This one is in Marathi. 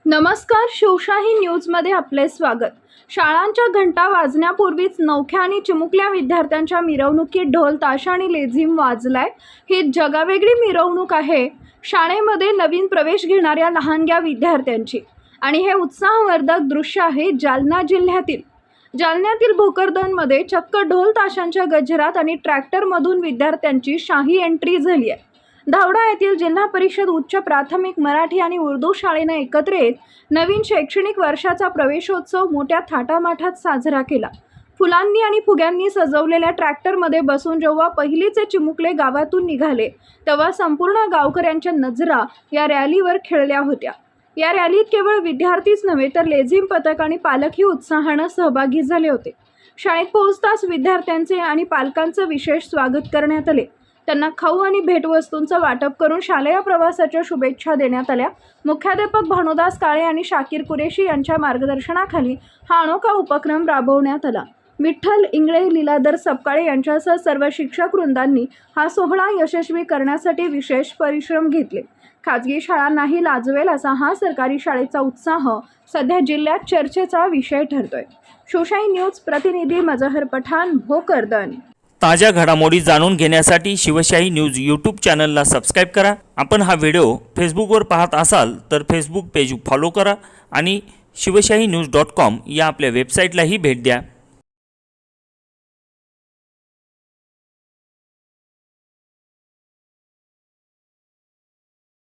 नमस्कार, शिवशाही न्यूजमध्ये आपले स्वागत। शाळांच्या घंटा वाजण्यापूर्वीच नवख्या आणि चिमुकल्या विद्यार्थ्यांच्या मिरवणुकीत ढोल ताशा आणि लेझीम वाजलाय। ही जगावेगळी मिरवणूक आहे शाळेमध्ये नवीन प्रवेश घेणाऱ्या लहानग्या विद्यार्थ्यांची आणि हे उत्साहवर्धक दृश्य आहे जालन्यातील भोकरदनमध्ये चक्क ढोल ताशांच्या गजरात आणि ट्रॅक्टरमधून विद्यार्थ्यांची शाही एंट्री झाली आहे। धावडा येथील जिल्हा परिषद उच्च प्राथमिक मराठी आणि उर्दू शाळेने एकत्र येत नवीन शैक्षणिक वर्षाचा प्रवेशोत्सव मोठ्या थाटामाटात साजरा केला। फुलांनी आणि फुग्यांनी सजवलेल्या ट्रॅक्टरमध्ये बसून जेव्हा पहिलीचे चिमुकले गावातून निघाले तेव्हा संपूर्ण गावकऱ्यांच्या नजरा या रॅलीवर खिळल्या होत्या। या रॅलीत केवळ विद्यार्थीच नव्हे तर लेझीम पथक आणि पालकही उत्साहाने सहभागी झाले होते। शाळेत पोहोचताच विद्यार्थ्यांचे आणि पालकांचे विशेष स्वागत करण्यात आले। त्यांना खाऊ आणि भेटवस्तूंचं वाटप करून शालेय प्रवासाच्या शुभेच्छा देण्यात आल्या। मुख्याध्यापक भानुदास काळे आणि शाकीर कुरेशी यांच्या मार्गदर्शनाखाली हा अनोखा उपक्रम राबवण्यात आला। विठ्ठल इंगळे, लीलाधर सपकाळे यांच्यासह सर्व शिक्षक वृंदांनी हा सोहळा यशस्वी करण्यासाठी विशेष परिश्रम घेतले। खाजगी शाळांनाही लाजवेल असा हा सरकारी शाळेचा उत्साह सध्या जिल्ह्यात चर्चेचा विषय ठरतोय। शिवशाही न्यूज प्रतिनिधी मजहर पठाण, भोकरदन। ताज्या घडामोडी जाणून घेण्यासाठी शिवशाही न्यूज यूट्यूब चॅनलला सबस्क्राईब करा। आपण हा व्हिडिओ फेसबुकवर पाहत असाल तर फेसबुक पेज फॉलो करा आणि शिवशाही न्यूज.com या आपल्या वेबसाईटलाही भेट द्या।